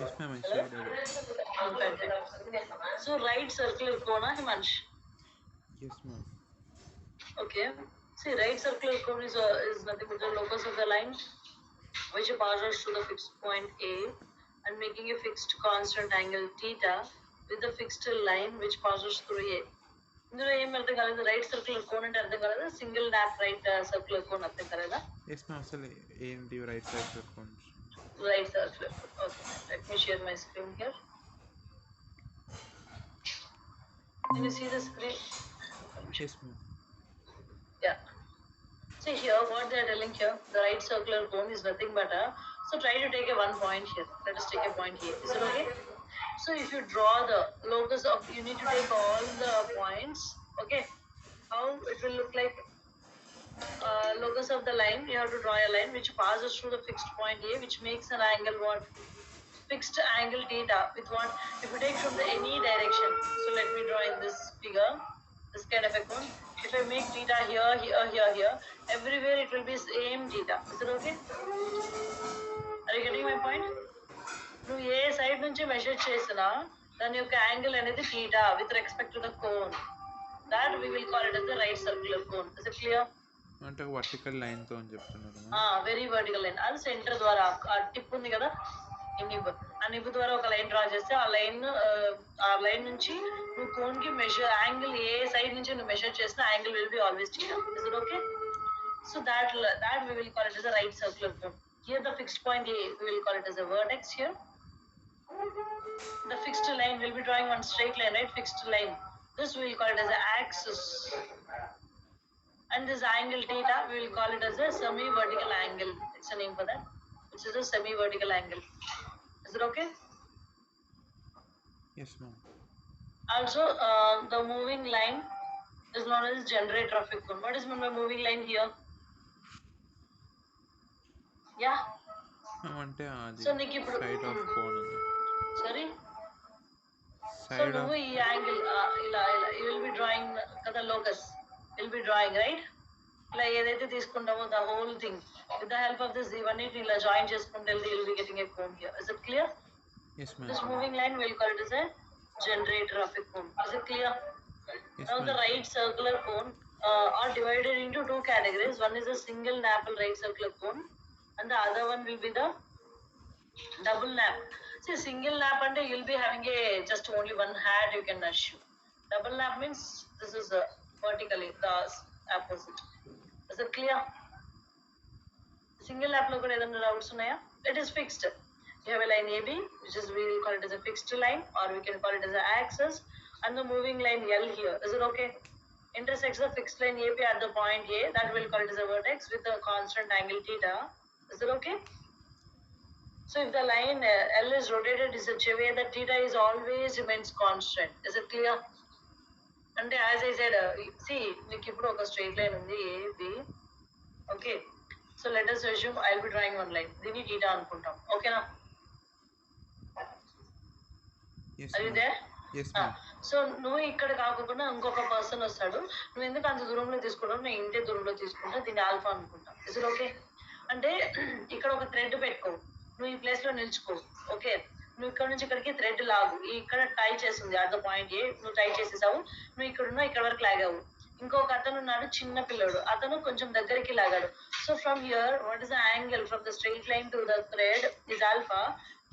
Yes, ma'am, I Hello? shared it. So right circular cone, Himansh. Yes, ma'am. Okay. See, right circular cone is nothing but the locus of the line which passes to the fixed point A and making a fixed constant angle theta with a fixed line which passes through A. ఇందులో ఏం అర్థం కాలేదు right circular cone అంటే అర్థం కాలేదు single డాప్ right circular cone అర్థం కాలేదా Yes, ma'am. అసలు ఏంటి right side accounts? Right circular cone okay let me share my screen here can you see the screen Yes, ma'am. yeah see here what they are telling here the right circular cone is nothing but a so try to take a one point here let us take a point here is it okay so if you draw the locus of you need to take all the points okay how it will look like locus of the line, you have to draw a line which passes through the fixed point A, which makes an angle what? Fixed angle theta with what? If you take from the any direction. So let me draw in this figure, this kind of a cone. If I make theta here, here, here, here, everywhere it will be same theta. Is it okay? Are you getting my point? నువ్వు ఏ side నుంచి measure చేసినా దాని యొక్క angle అనేది theta with respect to the cone. That we will call it as the right circular cone. Is it clear? అంటే vertical లైన్తో అని చెప్తున్నారు. Very vertical line అది సెంటర్ ద్వారా ఆ టిప్ ఉంది కదా ఈ నిబ్ ఆ నిబ్ ద్వారా ఒక లైన్ డ్రా చేస్తే ఆ లైన్ నుంచి నువ్వు కోన్ కి మెజర్ యాంగిల్ ఏ సైడ్ నుంచి నువ్వు మెజర్ చేసిన angle will be always theta is it okay so that we will call it as a right circular cone here the fixed point A we will call it as a vertex here the fixed line will be drawing one straight line right fixed line this we will call it as an axis and this angle theta we will call it as a semi-vertical angle. It's a name for that. This is a semi-vertical angle. Is it okay? Yes, ma'am. Also, the moving line is known as generator of a cone. What is meant by moving line here? Yeah. అంటే అది So నీకు ఇప్పుడు side of cone. Sorry so side నువ్వు of ఈ angle ఇలా you will be drawing కదా locus will be drawing right ఇలా ఏదైతే తీసుకుంటామో the whole thing with the help of this ఇవన్నీ ఇలా జాయిన్ చేసుకుంటే will be getting a cone here is it clear yes, ma'am. This moving line will call it as a generator of a cone is it clear Yes, now the ma'am. right circular cone are divided into two categories one is a single nap right circular cone and the other one will be the double nap. See, single nap and you'll be having a just only one hat you can assume. Double nap means this is vertically the opposite. Is it clear? Single nap lo kuda edana doubts unnaya? It is fixed. You have a line AB, which is we will call it as a fixed line, or we can call it as an axis, and the moving line L here. Is it okay? Intersects the fixed line AB at the point A. That we'll call it as a vertex with a constant angle theta. Is it okay? So if the line L is rotated in such a way that theta is always remains constant. Is it clear? And as I said, see, మీకు ఇప్పుడు ఒక straight line ఉంది AB. Okay. So let us assume I'll be drawing one line. దీన్ని theta అనుకుంటాం. ఓకేనా? Yes, Are you ma'am. there? Yes, ma'am. So నువ్వు ఇక్కడ కాకుండా ఇంకొక పర్సన్ వస్తాడు నువ్వు ఎందుకు అంత దూరంలో తీసుకుంటావు నేను ఇంతే దూరంలో తీసుకుంటా దీన్ని ఆల్ఫా అనుకుంటా ఇస్ ఓకే అంటే ఇక్కడ ఒక థ్రెడ్ పెట్టుకో నువ్వు ఈ ప్లేస్ లో నిల్చుకో ఓకే నువ్వు ఇక్కడ నుంచి ఇక్కడికి థ్రెడ్ లాగు ఇక్కడ టై చేస్తుంది అట్ ద పాయింట్ ఏ నువ్వు టై చేసేసావు నువ్వు ఇక్కడ ఇక్కడ వరకు లాగావు ఇంకొక అతను ఉన్నాడు చిన్న పిల్లడు అతను కొంచెం దగ్గరికి లాగాడు so from here what is the angle from the straight line to the thread is alpha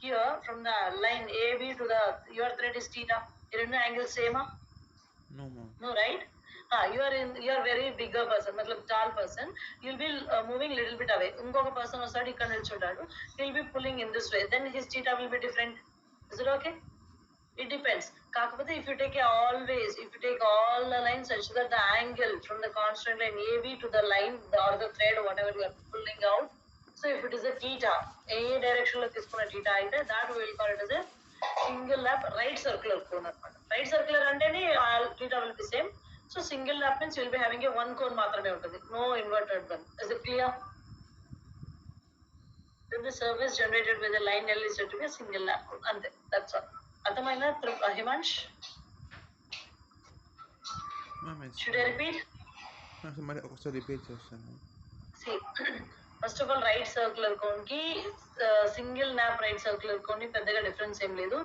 here from the line AB to the your thread is theta. You know angle same? No, ma'am. No, right? You are very bigger person, matlab tall person. You'll be moving little bit away. Unkoka person ostadu ikkada nilchuntadu. He'll be pulling in this way. Then his theta will be different. Is it okay? It depends. Kakapothe if you take all the lines such that the angle from the constant line AB to the line or the thread whatever you are pulling out. So if it is a theta, a direction lo తీసుకున్న theta అయితే that we will call it as a single lap right circular cone అన్నమాట. Right circular అంటేనే theta will be same. So single lap means you will be having a one cone మాత్రమే ఉంటుంది. No inverted one. Is it clear? Then the surface generated by the line L is said to be a single lap cone. అంతే. That's all. అర్థమైనా Himansh? Ma'am, Should I repeat? మరి ఒకసారి repeat చేస్తాను. See, first of all right circular cone కి single nappe right circular cone ని పెద్దగా difference ఏం లేదు.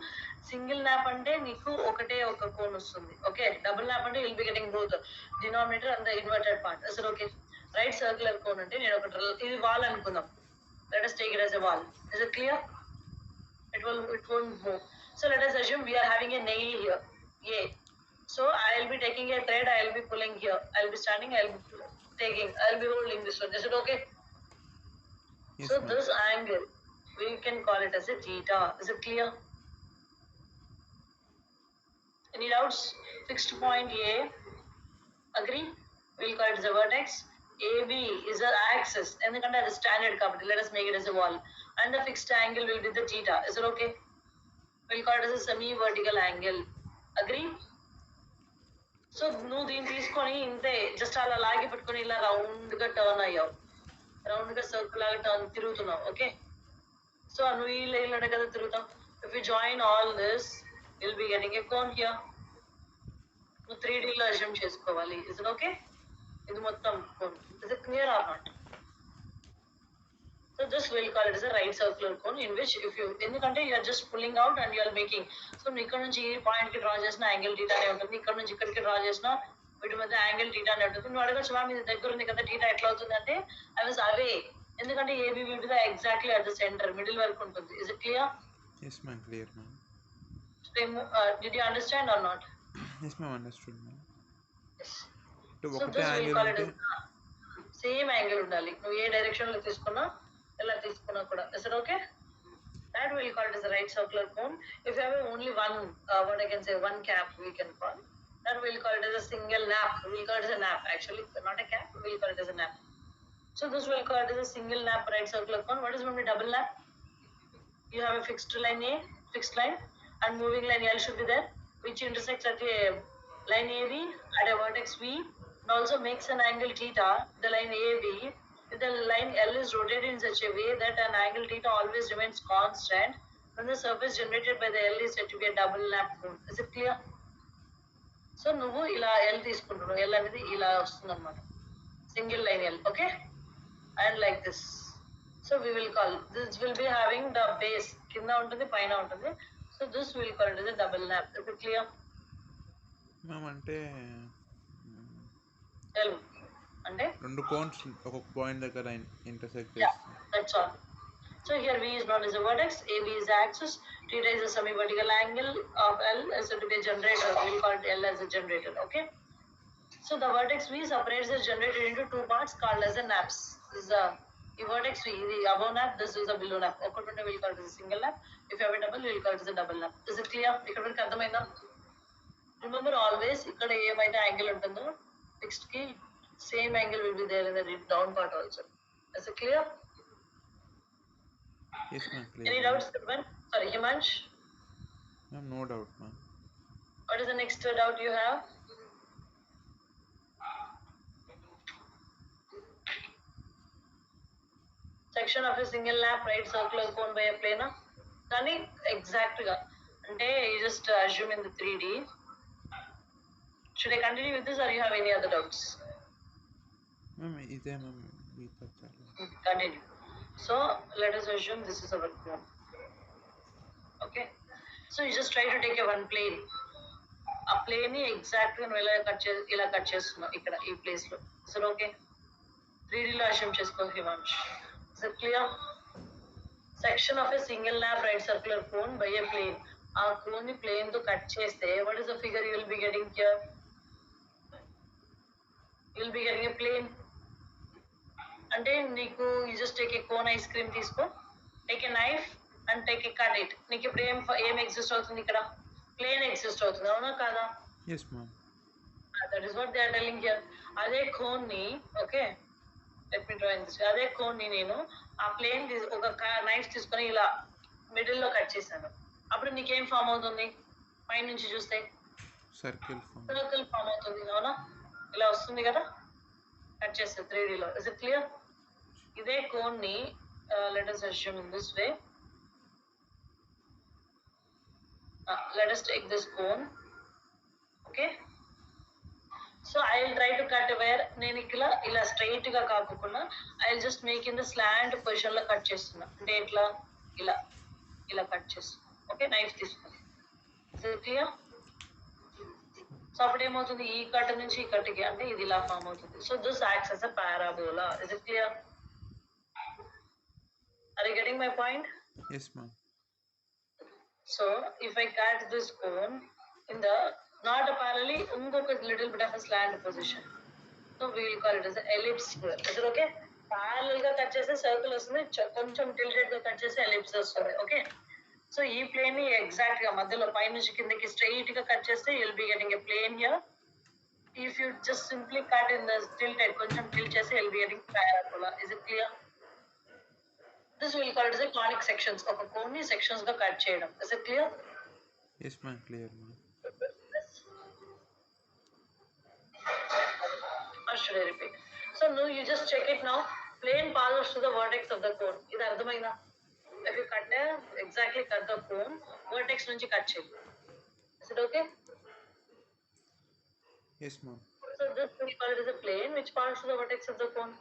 సింగిల్ న్యాప్ అంటే నీకు ఒకటే ఒక కోన్ వస్తుంది. ఓకే, డబుల్ న్యాప్ అంటే will be getting both denominator and the inverted part. అసలు ఓకే, రైట్ సర్క్యులర్ కోన్ అంటే నేను ఒకటి ఇది వాల్ అనుకుందాం. Let us take it as a wall. Is it clear? It won't move. So let us assume we are having a nail here. A. So I will be taking a thread. I will be pulling here. I will be standing. I will be taking. I will be holding this one. Is it okay? Yes, So ma'am. this angle we can call it as a theta. Is it clear? Any doubts? Fixed point A. Agree? We'll call it as a vertex. AB is the axis. ఎందుకంటే అది standard కాబట్టి let us make it as a wall. And the fixed angle will be the theta. Is it okay? We'll call it as a semi-vertical angle. Agree? So నువ్వు దీన్ని తీసుకొని ఇంతే just అలా లాగి పెట్టుకొని ఇలా రౌండ్ గా టర్న్ అయ్యావు, రౌండ్ గా సర్కిల్ లాగా టర్న్ తిరుగుతున్నావు. ఓకే, సో నువ్వు ఈ లైన్ లోనే కదా తిరుగుతావు. If you join all this will be getting a cone here. నువ్వు 3D లో అజ్యూమ్ చేసుకోవాలి. Is it okay? ఇది మొత్తం cone. Is it clear or not? So this we'll call it as a right circular cone in which if you ఎందుకంటే you are just pulling out and you are making. So నువ్వు ఇక్కడ నుంచి ఈ point కి draw చేసిన angle theta అనే ఉంటుంది, ఇక్కడ నుంచి ఇక్కడికి డ్రా చేసిన వీటి మధ్య యాంగిల్ టీటా అనే ఉంటుంది. నువ్వు అడగచ్చు మ్యామ్ ఇది దగ్గర ఉంది కదా టీటా ఎట్లా అవుతుంది అంటే ఐ వాజ్ అవే, ఎందుకంటే AB will be the exactly at the centre middle వరకు ఉంటుంది. Is it clear? Yes, ma'am. Clear, ma'am. Did you understand or not? Yes, ma'am. Understood, ma'am. Yes. So So ఒకటే this we'll angle call it అంటే as same angle ఉండాలి. నువ్వు ఏ direction లో తీసుకున్నా ఎలా తీసుకున్నా కూడా. Is it okay? That we'll call it as a right circular cone. If you have only one, what I can say, one cap we can call. That we'll call it as a single nap. We'll call it as a nap actually, not a cap. We'll call it as a nap. So this we'll call it as a single nap right circular cone. What is going to be double nap? You have a fixed line A, fixed line, and moving line L should be there, which intersects at a line AB at a vertex V, and also makes an angle theta. The line AB, the line L is rotated in such a way that an angle theta always remains constant when the surface generated by the L is said to be a double nap cone. Is it clear? So నువ్వు ఇలా L తీసుకుంటున్నావు, L అనేది ఇలా వస్తుంది అన్నమాట, single line L. Okay, and like this. So we will call this will be having the base కింద ఉంటుంది పైన ఉంటుంది. So this will call it as a double nap. Is it clear? Ma'am అంటే L అంటే రెండు cones ఒక point దగ్గర intersect yeah, చేస్తాయి. that's all. So here V is known as a vertex, AB is the axis, theta is a semi-vertical angle of L is said to be a generator. We will call it L as a generator. Okay. So the vertex V separates the generator into two parts called as the naps. This is the vertex V, the above nap, this is the below nap. Okkunte we'll call it as a single nap. If you have a double, we'll call it as a double nap. Is it clear? ఇక్కడ వరకు అర్థమైందా? Remember always ఇక్కడ ఏమైతే angle ఉంటుందో fixed కి same angle will be there in the down part also. Is it clear? Yes, ma'am. Clear. Any doubts, Sirvan? Sorry, Himansh? Ma'am, no doubt, ma'am. What is the next doubt you have? Section of a single nap right circular cone by a planar. కానీ exact గా అంటే you just assume in the 3D. Should I continue with this or you have any other doubts? Ma'am, ఇదే ma'am మీతో చాలా. Continue. So let us assume this is our cone. Okay. So you just try to take a one plane. ఆ plane ని exact గా నువ్వు ఇలా cut చేస్తున్నావు ఇక్కడ ఈ ప్లేస్ లో. సరే ఓకే, 3D లో అస్యూమ్ చేసుకో Himansh. Is it clear? Section of a single nap right circular cone by a plane. ఆ కోన్ ని ప్లేన్ తో కట్ చేస్తే what is the figure you will be getting here? You will be getting a plane. అంటే నీకు you just take a cone ice cream తీసుకో, take a knife and take a cut it. నీకు ఇప్పుడు ఏం exist అవుతుంది ఇక్కడ? Plane exist అవుతుంది, అవునా కాదా? Yes, ma'am. That is what they are telling here. అదే కోన్ ని okay, let me draw in this. అదే కోన్ ని నేను ఆ ప్లేన్ ఒక నైఫ్ తీసుకొని ఇలా మిడిల్ లో కట్ చేశాను. అప్పుడు నీకేం ఫామ్ అవుతుంది? పైన నుంచి చూస్తే సర్కిల్ ఫామ్ అవుతుంది, అవునా? ఇలా వస్తుంది కదా కట్ చేస్తే 3D లో. Is it clear? ఇదే కోన్ ని let us assume in this way. Let us take this cone. Okay. So I will try to cut where నేను ఇలా స్ట్రైట్ గా కాకుండా I will just make in the slant position లో cut చేస్తున్నా. అంటే ఇట్లా ఇలా ఇలా కట్ చేస్తున్నా. ఓకే, నైఫ్ తీసుకుని క్లియర్. సో అప్పుడు ఏమవుతుంది, ఈ కట్ నుంచి ఈ కట్కి అంటే ఇది ఇలా ఫామ్ అవుతుంది. So this acts as a parabola. Is it clear? Are you getting my point? Yes, ma'am. So if I cut this cone in the not a parallelly, a little bit of a slant position. So we will call it as an ellipse here. Is it okay? Parallel గా cut చేస్తే circle వస్తుంది, కొంచెం tilted గా cut చేస్తే ellipse వస్తుంది. Okay, so ఈ plane ని exact గా మధ్యలో పై నుంచి కిందకి స్ట్రైట్ గా కట్ చేస్తే you'll be getting a plane here. If you just simply cut in the tilted, కొంచెం tilt చేస్తే you'll be getting parabola. Is it clear? This will call it as a conic sections. ఒక cone ని sections గా cut చేయడం. Is it clear? Yes, ma'am. Clear, ma'am. Or should I repeat? So no, you just check it now. Plane passes to the vertex of the cone. ఇది అర్థమైందా? If you cut exactly cut the cone, vertex నుంచి cut చేయాలి. Is it okay? Yes, ma'am. So this will call it as a plane which passes to the vertex of the cone.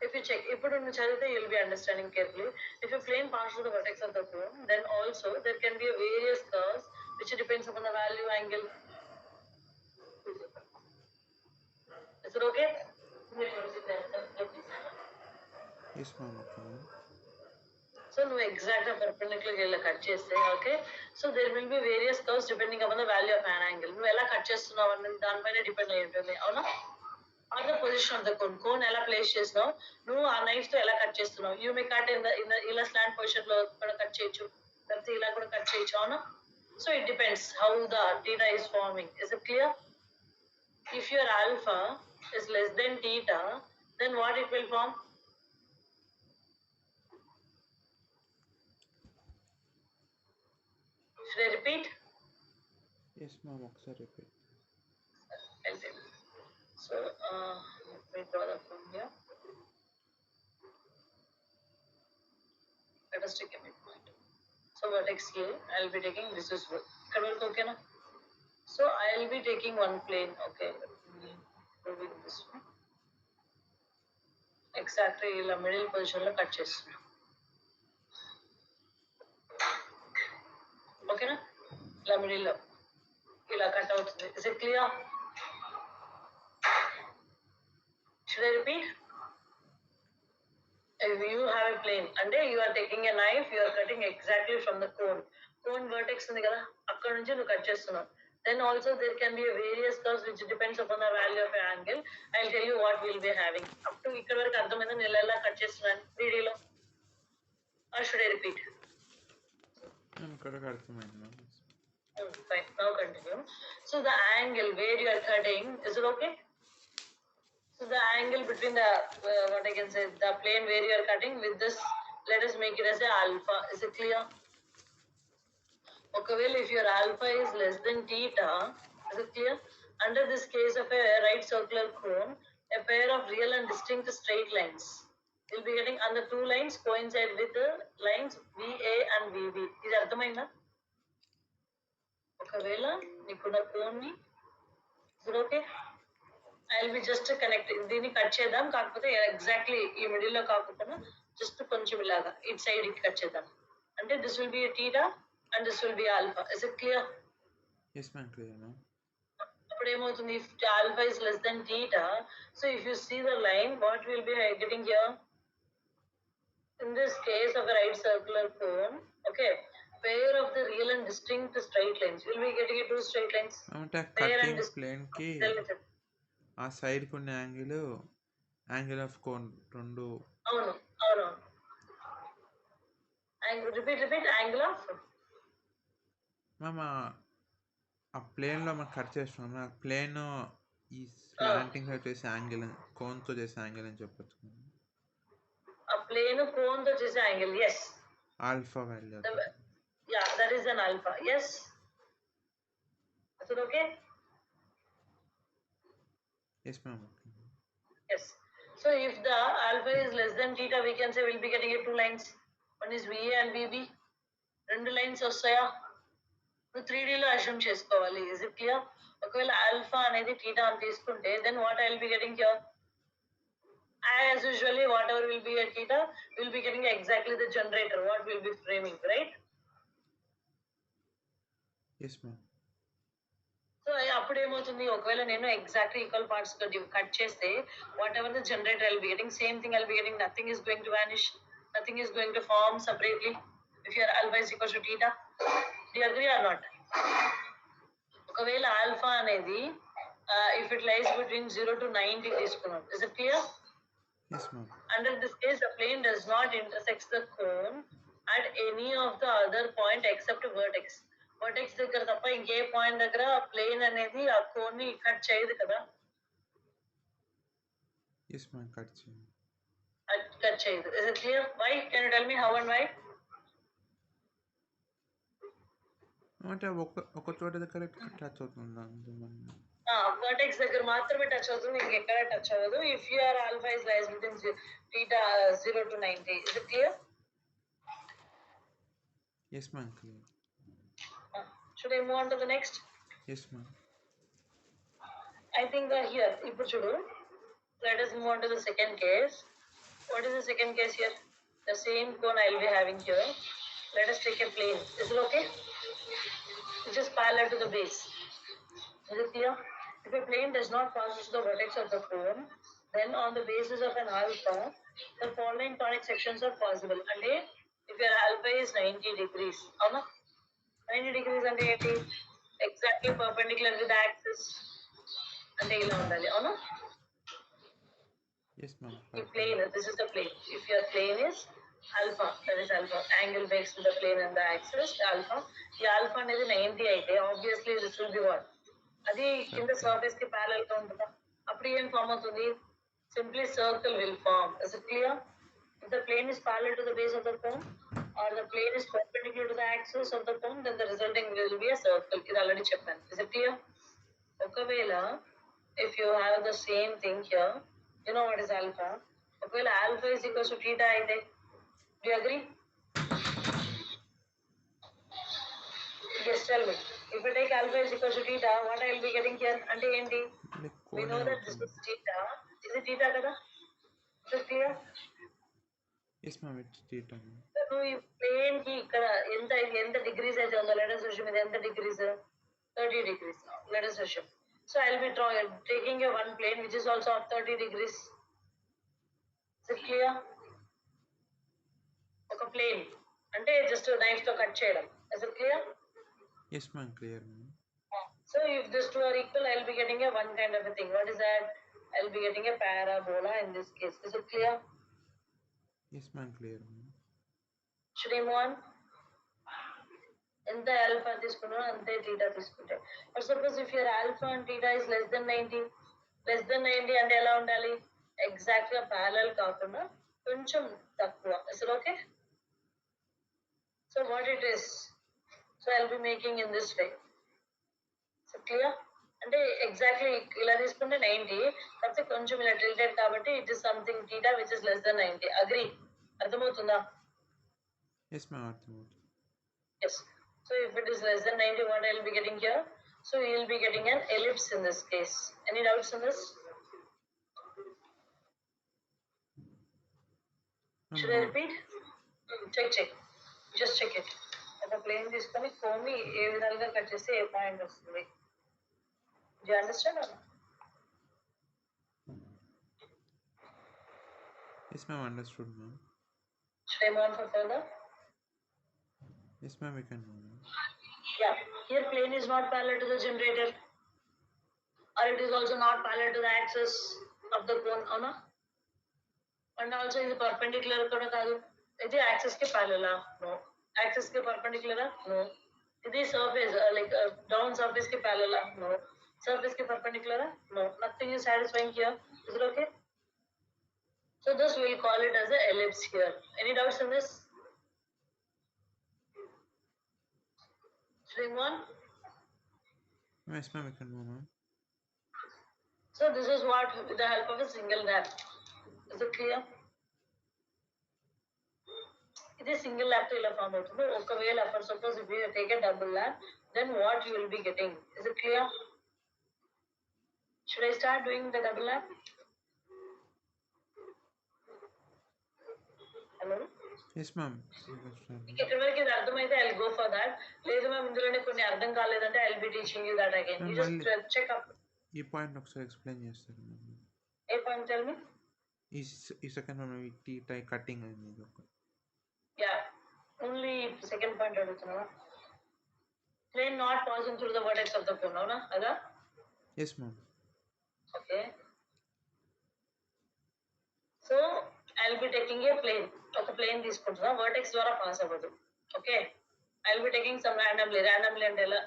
If you check, ఇప్పుడు నువ్వు చదివితే you'll be understanding carefully. If a plane passes to the vertex of the cone, then also there can be a various curves which depends upon the value angle. Is it okay? Yes, ma'am. Okay, ma'am. So నువ్వు exact గా perpendicular గా ఇలా cut చేస్తే okay, so there will be various curves depending upon the value of an angle. నువ్వు ఎలా cut చేస్తున్నావు అనేది దానిపైన డిపెండ్ అయి ఉంటుంది, అవునా? Or the position of the cone, cone ఎలా ప్లేస్ చేసినావు, నువ్వు ఆ నైఫ్ తో ఎలా కట్ చేస్తున్నావు. You may cut in the ఇలా స్లాంట్ పొజిషన్ లో కూడా కట్ చేయొచ్చు, లేకపోతే ఇలా కూడా కట్ చేయొచ్చు, అవునా? So it depends how the theta is forming. Is it clear? If your alpha is less than theta, then what it will form? Should I repeat? Yes, ma'am. ఒకసారి repeat. I'll tell you. So, let me draw the form here. Let us take a midpoint. So, vertex A, I'll be taking this is what. Okay, na? So, I'll be taking one plane. Okay, moving this one. Exactly, ఇలా middle position లో cut చేస్తున్నా. ఓకేనా? ఇలా middle లో ఇలా cut అవుతుంది. Is it clear? Should I repeat? If you have a plane, అంటే you are taking a knife, you are cutting exactly from the cone. Cone vertex ఉంది కదా, అక్కడ నుంచి నువ్వు కట్ చేస్తున్నావు. Then also there can be a various curves which depends upon the value of an angle. I'll tell you what we'll be having. Up to ఇక్కడ వరకు అర్థమైందా నేను ఎలా కట్ చేస్తున్నాను వీడియోలో? Or should I repeat? ఇక్కడ అర్థమైంది, ma'am. Fine. Now continue. So the angle where you are cutting, is it okay? So the angle between the what I can say, the plane where you are cutting with this, let us make it as a alpha. Is it clear? Okay, well, if your alpha is less than theta, is it clear? Under this case of a right circular cone, a pair of real and distinct straight lines will be getting, and the two lines coincide with the lines VA and VB. Is అర్థమైందా? ఒకవేళ నీకున్న cone ని, ఇప్పుడు okay, I will be just connect, దీన్ని cut చేద్దాం, కాకపోతే exactly ఈ middle లో కాకుండా జస్ట్ కొంచెం ఇలాగా ఇట్ సైడ్ కి కట్ చేద్దాం. అంటే this will B theta and this will be alpha. Is it clear? Yes, ma'am. Clear, ma'am. అప్పుడు ఏమవుతుంది, if alpha is less than theta, so if you see the line, what will be getting here? In this case of a right circular cone, okay, pair of the real and distinct straight lines. Will be getting two straight lines. అంటే Pair and cutting plane కి ఆ side కి ఉన్న angle of cone రెండు. అవును అవును. Repeat angle of. Ma'am ఆ plane లో మనం కట్ చేస్తున్నాం, ఆ ప్లేన్ ఈ స్లాంటింగ్ సైడ్ చేసే యాంగిల్ కోన్ తో చేసే యాంగిల్ అని చెప్పొచ్చు. ఆ ప్లేన్ కోన్ తో చేసే angle, yes. Alpha value. Yeah, that is an alpha. Yes. Is it okay? Yes, ma'am. Yes. So if the alpha is less than theta, we can say we'll be getting two lines. One is VA and VB. రెండు lines వస్తాయా? నువ్వు 3Dలో assume చేసుకోవాలి. Is it clear? ఒకవేళ alpha అనేది theta అని తీసుకుంటే then what I will be getting here? As usually, whatever will be at theta, we'll be getting exactly the generator, what we'll be framing, right? Yes, ma'am. సో అప్పుడు ఏమవుతుంది, ఒకవేళ నేను exactly equal parts cut చేస్తే whatever the generator I'll be getting same thing I'll be getting, nothing is going to vanish, nothing is going to form separately if your alpha is equals to theta. Do you agree or not? ఒకవేళ alpha అనేది if it lies between 0 to 90 తీసుకున్నాం, is it clear? Yes, ma'am. Under this case, the plane does not intersect the cone at any of the other point except vertex. Vertex దగ్గర తప్ప ఇంకే point దగ్గర plane అనేది ఆ cone ని cut చేయదు కదా. Yes, ma'am. కట్ చేయదు. కట్ చేయదు. Is it clear? Why? Can you tell me how and why? అంటే ఒక చోట దగ్గర టచ్ అవుతుందా? వర్టెక్స్ దగ్గర మాత్రమే టచ్ అవుతుంది, ఇంకెక్కడ టచ్ అవ్వదు. If your alpha is lies between theta 0 to 90. Is it clear? Yes, ma'am. Clear. Should I move on to the next? Yes, ma'am. I think here, ఇప్పుడు చూడు, let us move on to the second case. What is the second case here? The same cone I will be having here. Let us take a plane. Is it okay? Which is parallel to the base. Is it clear? If a plane does not pass through the vertex of the cone, then on the basis of an alpha, the following conic sections are possible. And if your alpha is 90 degrees, 90 degrees అంటే ఏంటి? Exactly perpendicular with the axis. అంటే ఇలా ఉండాలి, అవునా? Yes, ma'am. The plane, this is the plane. If your plane is alpha, that is alpha, angle based to the plane and the axis, alpha. The alpha అనేది 90 అయితే obviously this will be what? అది కింద surface కి parallel గా ఉంటుందా? అప్పుడు ఏం form అవుతుంది? Simply circle will form. Is it clear? If the plane is parallel to the base of the cone or the plane is perpendicular to the axis of the cone, then the resulting will be a circle. ఇది already చెప్పాను. Is it clear? ఒకవేళ if you have the same thing here, you know what is alpha? ఒకవేళ alpha is equals to theta అయితే, do you agree? Just tell me. If I take alpha is equals to theta, what I will be getting here? అంటే ఏంటి? We know that this is theta. Is it theta కదా? Is it clear? Yes, ma'am. It's theta. నువ్వు ఈ plane కి ఇక్కడ ఎంత degrees అయితే ఉందో, let us assume ఇది ఎంత degrees? 30 degrees. Let us assume. So I will be taking a one plane which is also of 30 degrees. Is it clear? ఒక plane అంటే just knife తో కట్ చేయడం. Is it clear? Yes, ma'am. Clear, ma'am. So if these two are equal, I will be getting a one kind of a thing. What is that? I will be getting a parabola in this case. Is it clear? Yes, ma'am. Clear, ma'am. Should I move on? ఎంత alpha తీసుకున్నా అంతే theta తీసుకుంటే. But suppose if your alpha and theta is less than 90 అంటే ఎలా ఉండాలి? Exact గా parallel కాకుండా కొంచెం తక్కువ. Is it okay? So what it is, so I will be making in this way. So clear? అంటే ఎగ్జాక్ట్లీ ఇలా తీసుకుంటే 90, కాకపోతే కొంచెం ఇలా టిల్టెడ్ కాబట్టి it is something theta which is less than 90. Agree? అర్థమవుతుందా? Yes, ma'am. అర్థమవుతుంది. Yes. So if it is less than 90, what I will be getting here? So you will be getting an ellipse in this case. Any doubts in this? Should I repeat? Check. Just check it. ఒక plane తీసుకొని cone ని ఏ విధంగా cut చేస్తే ఏ point వస్తుంది. Do you understand or not? Yes, ma'am. Understood, ma'am. Should I move on for further? Yes, ma'am. We can move on. Yeah. Here plane is not parallel to the generator, or it is also not parallel to the axis of the cone, అవునా? And also ఇది perpendicular కూడా కాదు. ఇది axis కి parallel? No. Axis కి perpendicular? No. ఇది surface like down surface కి parallel? No. Surface కి perpendicular? No. Nothing is satisfying here. Is it okay? So this we will call it as a ellipse here. Any doubts in this? Should we move on? Yes, ma'am. We can move on. So this is what with the help of a single dab. Is it clear? ఇది single lab తో ఇలా form అవుతుంది. ఒకవేళ for suppose if you take a double lab, then what you will be getting? Is it clear? Should I start doing the double lab? Hello? Yes ma'am. ఇక్కడ వరకు ఇది అర్థమైతే I go for that. లేదు ma'am ఇందులోనే కొన్ని అర్థం కాలేదంటే I be teaching you that again. You just check up. ఈ పాయింట్ ఒకసారి ఎక్స్ప్లెయిన్ చేస్తారు మ్యామ్. ఏ పాయింట్ టెల్ మీ? ఈ second ma'am T tie cutting అనేది ఇది ఒక. యా ఓన్లీ సెకండ్ పాయింట్ అడుగుతున్నావా? Plane not passing through the vertex of the cone, అవునా? అదా? Yes ma'am. Okay. So I'll be taking a plane. ఒక plane తీసుకుంటున్నా, vertex ద్వారా పాస్ అవ్వదు. Okay, I'll be taking some randomly అంటే ఎలా?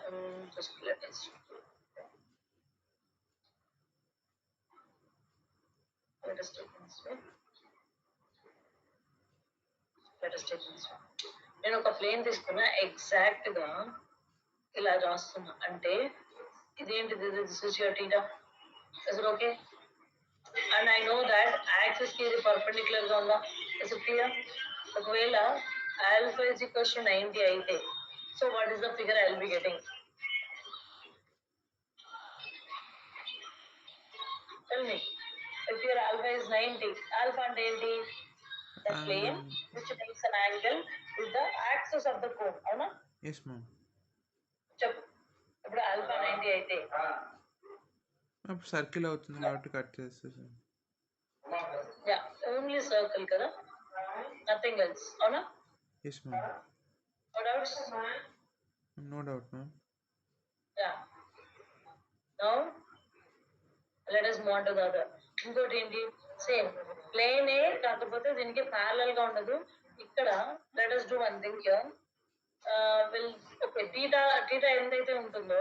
Just let us take this way. నేను ఒక ప్లేన్ తీసుకున్నా, ఎగ్జాక్ట్ గా ఇలా రాస్తున్నా అంటే ఇదేంటిది? This is your theta. Is it okay? And I know that axis కి ఇది పర్పెండిక్యులర్ గా ఉందా? Is it clear? ఒకవేళ ఆల్ఫా ఇస్ ఈక్వల్స్ టు 90 అయితే, so what is the figure I will be getting? Tell me. If your alpha is 90, alpha అంటే ఏంటి? The plane which makes an angle with the axis of the cone, అవునా? Yes ma'am. చెప్పు. ఇప్పుడు alpha 90 అయితే circle అవుతుంది కాబట్టి cut చేస్తాను. Yeah only circle కదా, నథింగ్ ఎల్స్, అవునా? Yes ma'am. No doubts? No doubt ma'am. Yeah now let us move on to the other. ఇంకోటి ఏంటి? సేమ్ ప్లేనే కాకపోతే దీనికి ప్యారలల్ గా ఉండదు. ఇక్కడ let us do one thing here. Okay, theta ఎంతైతే ఉంటుందో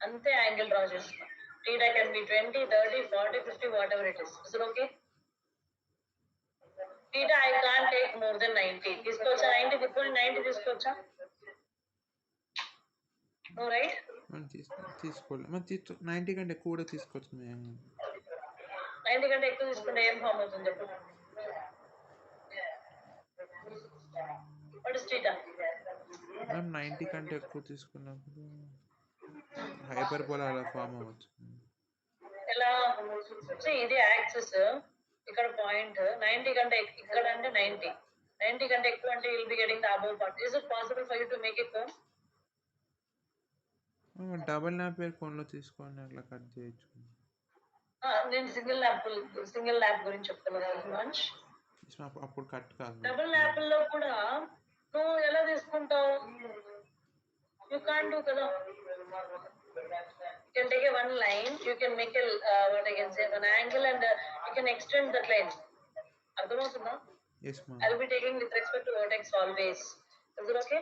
అంతే యాంగిల్ డ్రా చేస్తున్నాం. Theta can be 20, 30, 40, 50, whatever it is. Is it okay? Theta I can't take more than 90. తీసుకోవచ్చా? 90 ఇప్పుడు 90 తీసుకోవచ్చా? No right? తీసుకోవాలి. 90 కంటే ఎక్కువ కూడా తీసుకోవచ్చు మ్యామ్. 90 కంటే ఎక్కువ తీసుకుంటే ఏం ఫామ్ అవుతుంది చెప్పు? What is theta? మ్యామ్ 90 కంటే ఎక్కువ తీసుకున్నప్పుడు హైపర్బోలా అలా ఫామ్ అవ్వచ్చు. ఎలా? ఇది యాక్సిస్, ఇక్కడ పాయింట్ 90 కంటే ఇక్కడ అంటే 90 కంటే ఎక్కువ అంటే will be getting the above part. Is it possible for you to make it cone? Double Napier cone లో తీసుకొని అట్లా కట్ చేయొచ్చు. నేను సింగిల్ ల్యాప్ గురించి చెప్తున్నాను మంచ్. అప్పుడు కట్ కాదు. డబుల్ ల్యాప్ లో కూడా నువ్వు ఎలా తీసుకుంటావు? యూ కాంట్ డూ కదా. You can take a one line, you can make a what I can say an angle, and you can extend that line. అర్థమవుతుందా? Yes ma'am. I'll be taking with respect to vertex always. Is it okay?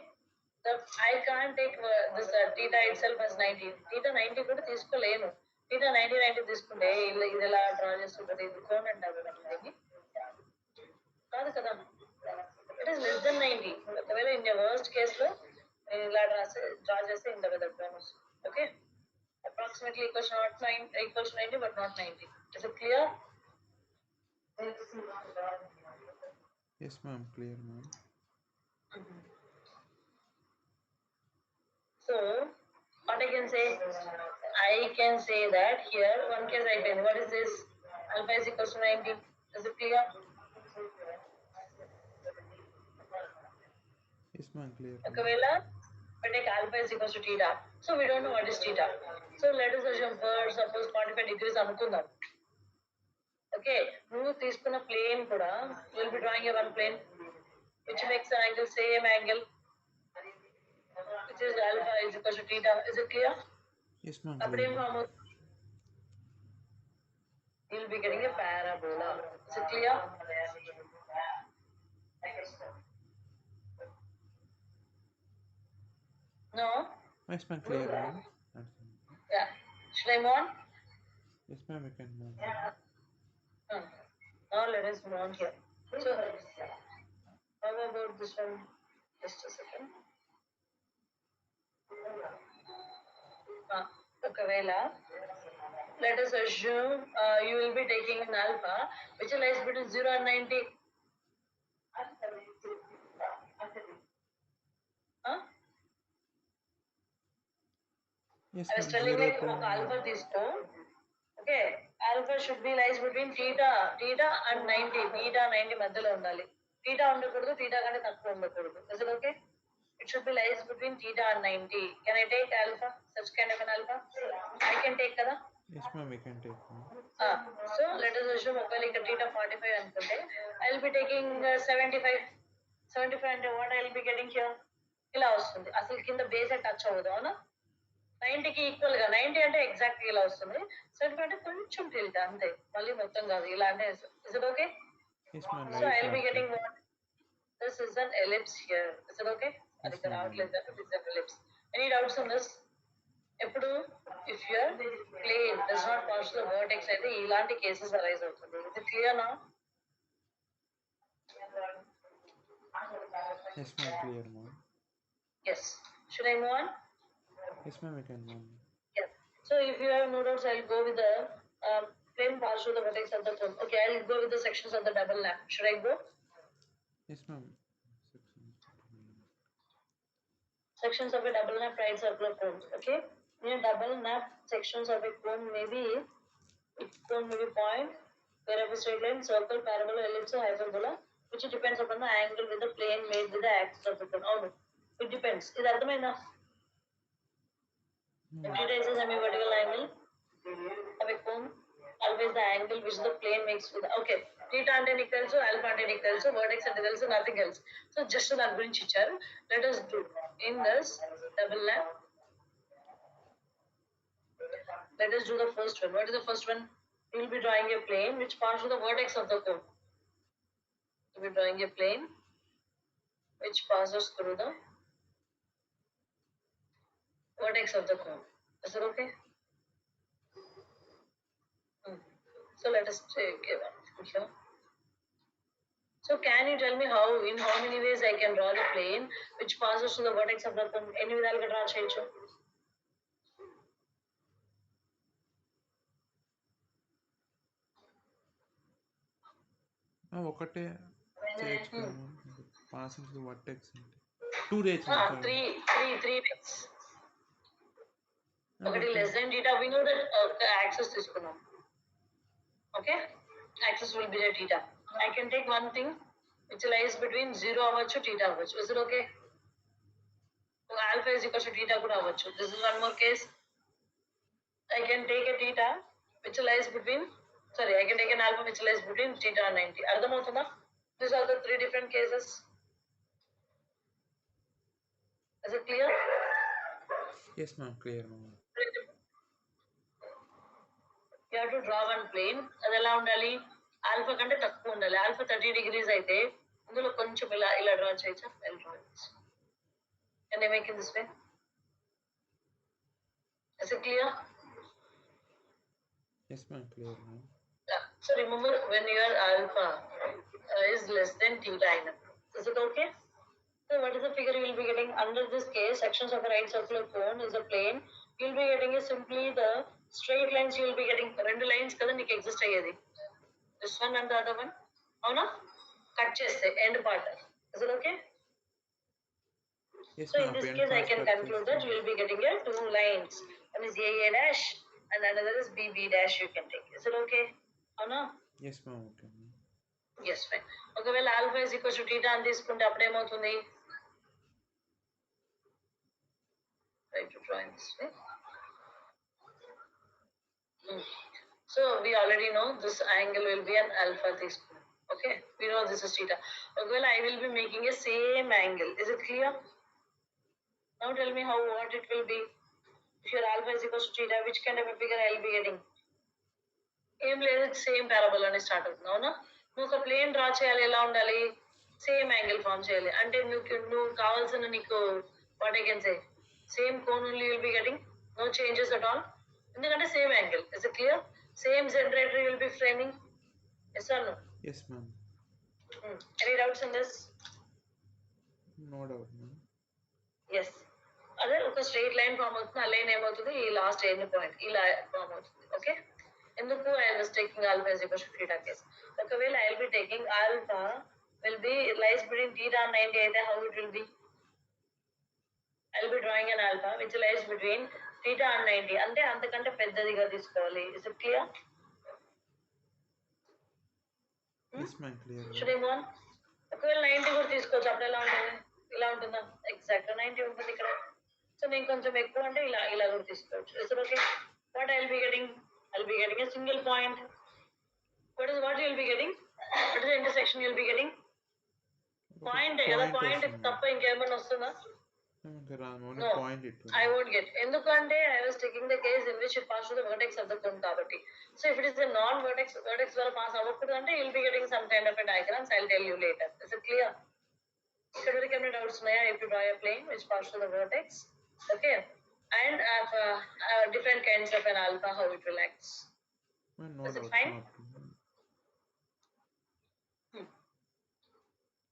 I can't take this theta itself as 90. Theta 90 కూడా తీసుకోలేను. Theta 90 తీసుకుంటే ఇది ఎలా draw చేస్తుంటది? ఇది cone అంటారు కదా, కాదు కదా. It is less than 90. ఒకవేళ ఇన్ ద వర్స్ట్ కేస్ లో నేను ఇలా డ్రా చేస్తే ఇంత పెద్ద cone. Okay, approximately equals to 90 but not 90. Is it clear? Yes ma'am, clear ma'am. So what I can say that here one case I can, what is this? Alpha is equals to 90. Is it clear? Yes ma'am, clear. ఒకవేళ we take alpha is equals to theta, so we don't know what is theta. So let us assume for suppose 45 degrees అనుకుందాం. Okay, నువ్వు తీసుకున్న plane కూడా will be drawing a one plane which makes an angle, same angle, which is alpha is equals to theta. Is it clear? Yes ma'am. అప్పుడు ఏం form అవుతుంది? You will be getting a parabola. Is it clear? No? Yes ma'am, clear ma'am. Yeah. Should I move on? Yes ma'am, we can move. Now let us move on here. So how about this one? Just a second. ఒకవేళ let us assume you will be taking an alpha which lies between 0 and 90. Yes, I was ma'am. telling 0 like to ఒక alpha తీసుకో. Okay, alpha should be lies between theta and 90. Theta 90 మధ్యలో ఉండాలి. Theta ఉండకూడదు, theta కంటే తక్కువ ఉండకూడదు. Is it okay? It should be lies between theta and 90. Can I take alpha? Such kind of an alpha? I can take కదా? yes, ma'am. We can take, ma'am. So let us assume ఒకవేళ ఇక్కడ theta 45 అనుకుంటే I will be taking 75. 75 అంటే what I will be getting here? ఇలా వస్తుంది. అసలు కింద base touch అవ్వదు, అవునా? 90కి ఈక్వల్ గా 90 అంటే ఎగ్జాక్ట్ ఇలా వస్తుంది. 75 అంటే కొంచెం టిల్ట్ అంతే, మళ్ళీ మొత్తం కాదు ఇలా అంటే. Is it okay? Yes, ma'am. So Very I will be sharp. Getting what this is an ellipse here. Is it okay? అది Yes, ఇక్కడ ma'am. రావట్లేదు కదా, this is an ellipse. Any doubts on this? ఎప్పుడు if your plane does not pass the vertex అయితే ఇలాంటి cases arise అవుతుంది. ఇది clear నా? Yes, ma'am. Clear, ma'am. Yes. Should I move on? Yes, ma'am. We can, ma'am. Yeah. So if you have no doubts, I'll go with the plane pass through the vertex of the cone. Okay, I'll go with the sections of the double lap. Should I go? Yes, ma'am. Sections of a double nap right circular cone. Okay. In a double nap, sections of a cone may be point, wherever straight line, circle, parabola, ellipse, hyperbola, which depends upon the angle with the plane made with the axis of the cone. Oh no, it depends. Is that the enough? Theta is a semi-vertical angle of a cone. Always the angle which the plane makes with the, okay. Theta అంటే నీకు తెలుసు, alpha అంటే నీకు తెలుసు, vertex అంటే తెలుసు, nothing else. So just దాని గురించి ఇచ్చారు. Let us do in this double lap. Let us do the first one. What is the first one? You will be drawing a plane which passes through the vertex of the cone. You will be drawing a plane which passes through the vertex of the cone. Is it okay? So let us take a one here. So can you tell me in how many ways I can draw the plane which passes through the vertex of the cone? ఎన్ని విధాలుగా draw చేయొచ్చు? ఒకటే చేయొచ్చు కదా, passing to the vertex అంటే 2 rates. Three ways. ఒకటి less than theta, we know that axis తీసుకున్నాం. Okay, axis will be the theta. I can take one thing which lies between 0 అవ్వచ్చు, theta అవ్వచ్చు. Is it okay? So alpha is equal to theta కూడా అవ్వచ్చు. This is one more case. I can take a theta which lies between, I can take an alpha which lies between theta and 90. అర్థమవుతుందా? These are the 3 different cases. Is it clear? Yes, ma'am. Clear, ma'am. You have to draw one plane. అది ఎలా ఉండాలి? Alpha కంటే తక్కువ ఉండాలి. Alpha 30 degrees అయితే ఇందులో కొంచెం ఇలా డ్రా చేయొచ్చా? Can I make it this way? Is it clear? Yes, ma'am. Clear, ma'am. Yeah. So remember, when your alpha is less than theta, is it okay? So what is the figure you will be getting? Under this case, sections of a right circular cone is a plane. You will be getting simply the straight lines. You will be getting రెండు lines కదా నీకు exist అయ్యేది. This one and the other one. అవునా? Cut చేస్తే end part. Is it okay? Yes, So ma'am. in this case, I can conclude that you will be getting here 2 lines. One is AA dash and another is BB dash. You can take. Is it okay? అవునా? Yes, ma'am. Okay, ma'am. Yes, fine. ఒకవేళ alpha is equal to theta అని తీసుకుంటే అప్పుడు ఏమవుతుంది? Try to draw in this way. So we already know this angle will be an alpha తీసుకుంటాం. Okay, we know this is theta. ఒకవేళ I will be making a same angle. Is it clear? Now tell me what it will be. If your alpha is equal to theta, which kind of a figure I will be getting? ఏం లేదు, same parabola అని start అవుతుంది. అవునా? నువ్వు ఒక plane draw చేయాలి, ఎలా ఉండాలి? సేమ్ యాంగిల్ ఫార్మ్ చేయాలి. అంటే నువ్వు కావాల్సిన నీకు what I can say same cone only will be getting, no changes at all. ఎందుకంటే same angle. Is it clear? Same generator will be framing. Yes or no? Yes, ma'am. Any doubts in this? No doubt, ma'am. Yes. అదే ఒక straight line form అవుతుంది. ఆ line ఏమవుతుంది? ఈ last end point ఇలా form అవుతుంది. Okay, ఎందుకు I was taking alpha is equal to theta case. ఒకవేళ I will be taking alpha will be lies between theta and 90 అయితే how it will be? I will be drawing an alpha which lies between theta and 90 అంటే అంతకంటే పెద్దదిగా తీసుకోవాలి. Is it clear? Yes, ma'am, clear. Should I move on? ఒకవేళ 90 కూడా తీసుకోవచ్చు. అప్పుడు ఎలా ఉంటుంది? ఇలా ఉంటుందా? ఎగ్జాక్ట్ 90 ఉంటుంది ఇక్కడ. సో నేను కొంచెం ఎక్కువ అంటే ఇలా కూడా తీసుకోవచ్చు. Is it okay? What I will be getting? I will be getting a single point. What you will be getting? What is the intersection you will be getting? Point కదా, పాయింట్ తప్ప ఇంకేమైనా వస్తుందా? No, point it. I won't get. ఎందుకంటే I was taking the case in which it passed through the vertex of the cone కాబట్టి. So if it is a non-vertex ద్వారా pass అవ్వకూడదు అంటే you will be getting some kind of a diagrams. I'll tell you later. Is it clear? ఇక్కడ వరకు ఏమైనా doubts ఉన్నాయా? If you draw a plane which pass through the vertex, okay, and have different kinds of an alpha, how it will act. Is it fine?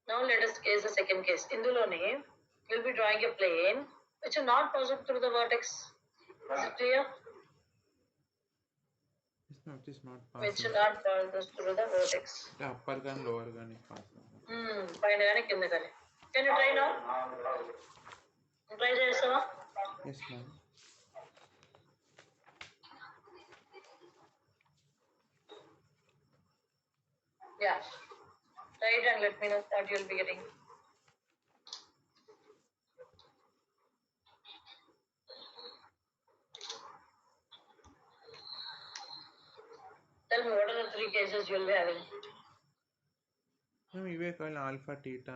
Now let us case the second case. ఇందులోనే we'll be drawing a plane which will not pass through the vertex. Is it clear? It's not passing. Which will not pass through the vertex. Upper and lower gaani pass. పైన గాని కింద గాని. Can you try now? Try చేస్తావా? Yes, ma'am. Yeah. Try it and let me know what you'll be getting. Tell me what are the three cases you'll be having? ఇవే కావాలి alpha, theta,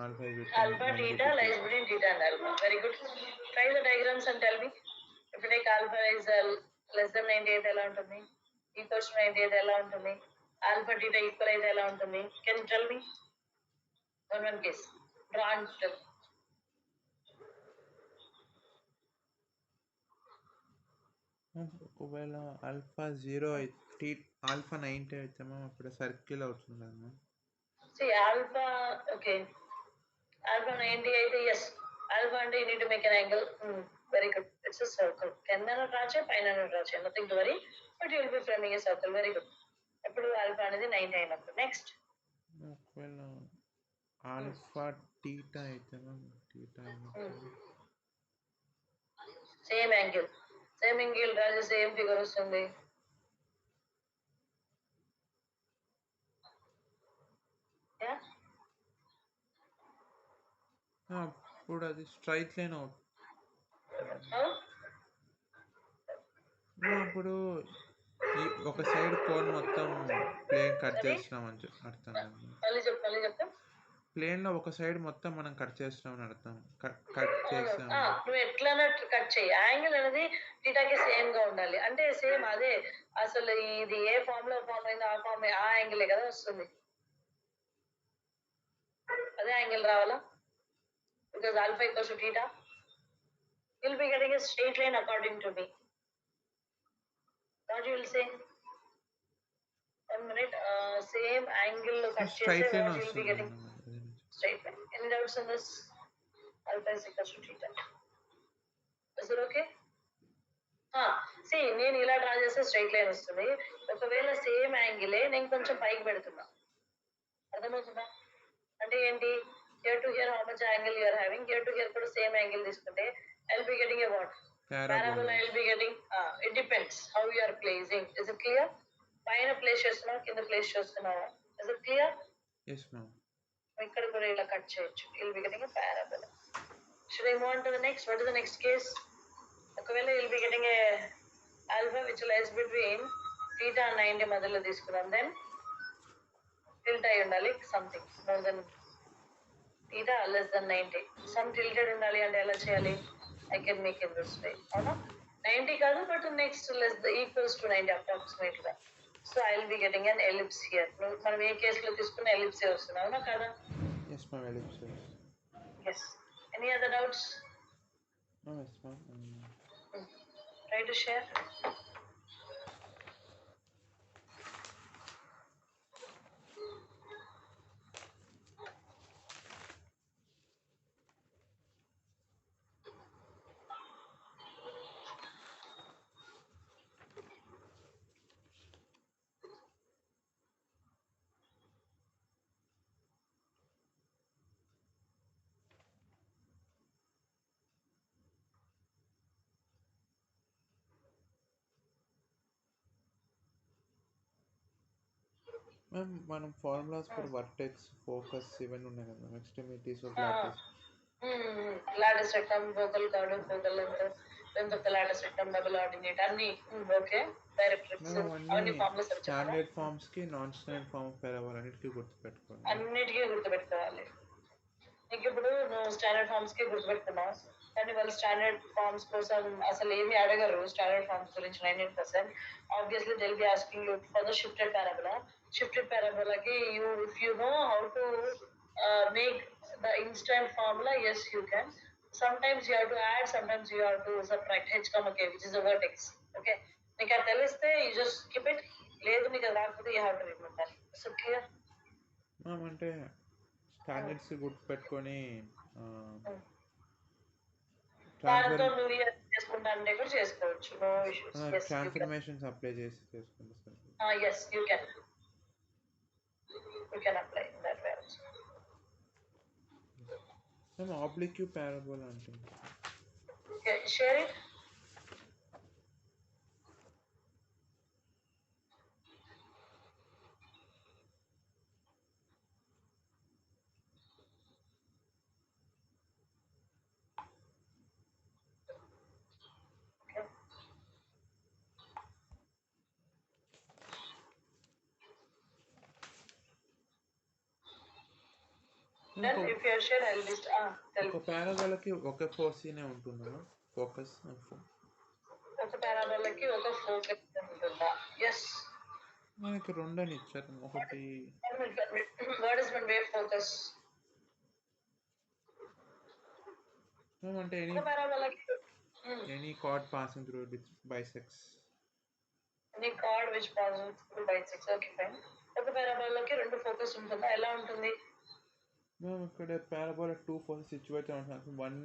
alpha is between alpha, theta lies between theta and alpha. Very good. Try the diagrams and tell me. If you take alpha is less than 98 ఎలా ఉంటుంది? Equals to 98 ఎలా ఉంటుంది? Alpha, theta equal అయితే ఎలా ఉంటుంది? Can you tell me? One case. Draw and tell. ఒకవేళ alpha 0 అయితే alpha 90 అయితే అప్పుడు సర్కిల్ అవుతుంది కదా. See alpha, okay. Alpha 90 అయితే yes. Alpha అంటే you need to make an angle. Very good. It's a circle. కింద రాచే పైన రాచే. Nothing to worry. But you will be framing a circle. Very good. ఎప్పుడు alpha అనేది 90 అయినప్పుడు. Next. ఒకవేళ alpha theta అయితే theta same angle. Same angle Raju same figure వస్తుంది. అప్పుడు అది స్ట్రైట్ లైన్ అవుతుంది. అప్పుడు ఒక సైడ్ కోన్ మొత్తం ప్లేన్ కట్ చేస్తున్నామని అర్థం. ప్లేన్ లో ఒక సైడ్ మొత్తం మనం కట్ చేస్తున్నామని అర్థం. కట్ చేస్తాం. నువ్వు ఎట్లైనా కట్ చేయి. యాంగిల్ అనేది థీటాకి సేమ్ గా ఉండాలి. అంటే సేమ్ అదే అసలు ఇది ఏ ఫామ్ లో ఫామ్ అయిందో ఆ ఫామ్ ఆ యాంగిలే కదా వస్తుంది. అదే యాంగిల్ రావాలా? Because alpha equals to theta. You'll be getting a straight line according to me. What you will say? 1 minute. Same angle cut chese. What you will be getting? Straight line. Any doubts on this? Alpha is equals to theta. Is it okay? See, నేను ఇలా draw చేస్తే straight line వస్తుంది. ఒకవేళ same యాంగిలే నేను కొంచెం పైకి పెడుతున్నా. అర్థమవుతుందా? అంటే ఏంటి? Here to here how much angle you are having? Here to here కూడా సేమ్ యాంగిల్ తీసుకుంటే I'll be getting a what? Parabola. I'll be getting. It depends how you are placing. Is it clear? పైన place చేస్తున్నావు, కింద place చేస్తున్నావు. Is it clear? Yes, ma'am. ఇక్కడ కూడా ఇలా cut చేయొచ్చు. You'll be getting a parabola. Should I move on to the next? What is the next case? ఒకవేళ you'll be getting a alpha which lies between theta and 90 మధ్యలో తీసుకున్నాం. Then tilt అయి ఉండాలి something more than theta less than 90. Some tilted ఉండాలి అంటే ఎలా చేయాలి? I can make it this way. అవునా? 90 కాదు, but next less the equals to 90 approximately గా. So I will be getting an ellipse here. మనం ఏ కేసులో తీసుకున్న ellipse వస్తుంది. అవునా కదా? Yes, ma'am. Ellipse. Yes. Any other doubts? No, yes, ma'am. Try to share. మనం ఫార్ములాస్ ఫర్ వర్టెక్స్ ఫోకస్ ఇవన్నీ ఉన్నాయి కదా extremities of Ah, lattice. lattice rectum, focal chord, focal length of the lattice rectum, double ordinate, అన్ని okay directrix మేము అవన్నీ అవన్నీ formulas చెప్పాలా standard ఫార్మ్స్కి non standard form of parabola అన్నిటికీ గుర్తుపెట్టుకోవాలి. అన్నిటికీ గుర్తుపెట్టుకోవాలి. నీకు ఇప్పుడు నువ్వు స్టాండర్డ్ ఫార్మ్స్ కి గుర్తుపెట్టుకున్నావు కానీ వాళ్ళు స్టాండర్డ్ ఫార్మ్స్ కోసం అసలు ఏమి అడగరు. స్టాండర్డ్ ఫార్మ్స్ గురించి 99% obviously they'll be asking you for the shifted parabola. Shifted పారాబోలాకి you if you know how to make the instant formula yes you can. Sometimes you have to add, sometimes you have to subtract h comma k which is a vertex. Okay, నీకు అది తెలిస్తే you just skip it. లేదు నీకు అది రాకపోతే you have to remember. So clear? అంటే standards గుర్తుపెట్టుకొని దాంతో నువ్వు చేసుకుంటా అంటే కూడా చేసుకోవచ్చు. No issues. ట్రాన్స్ఫర్మేషన్స్ అప్లై చేసి చేసుకుంటే sir. Yes, you can. You can apply in that way also. మేము ఆబ్లిక్ పారాబోలా అంటుంది. Okay, share it. Then if you share, I'll just tell. ఒక పారాబోలాకి ఒక ఫోర్సీనే ఉంటుందా ఫోకస్? ఒక పారాబోలాకి ఒక ఫోకస్ ఉంటుందా? ఎస్. మనకి రెండు అని ఇచ్చారు. ఒకటి what is one wave focus? అంటే any chord passing through with bisects. Any chord which passing through bisects. Okay fine. ఒక పారాబోలాకి రెండు ఫోకస్ ఉంటుందా? ఎలా ఉంటుంది? మేము ఇక్కడ పారాబోలా 2 ఫోకస్ సిచ్యువేట్ అవుతుంది. One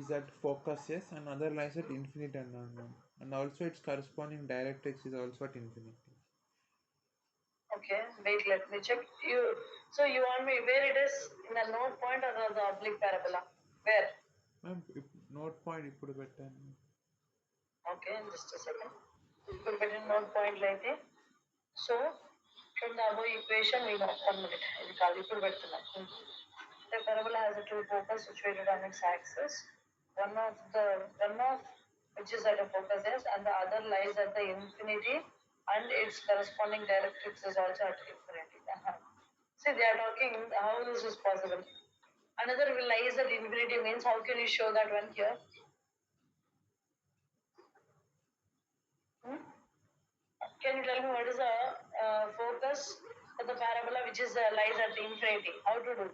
is at focus, yes, and other lies at infinity unknown, and also its corresponding directrix is also at infinity. Okay, wait, let me check. So you want me where it is in the node point or the oblique parabola? Where? Node point ippudu pettanu. Okay, just a second. Ippudu pettin node point like so from the above equation we know 1 minute. Idi kaadu ippudu pettunna. The parabola has a true focus situated on its axis. One of which is at a focus S and the other lies at the infinity and its corresponding directrix is also at infinity. See, they are talking how this is possible. Another lies at infinity means how can you show that one here? Can you tell me what is the focus for the parabola which is lies at infinity? How to do?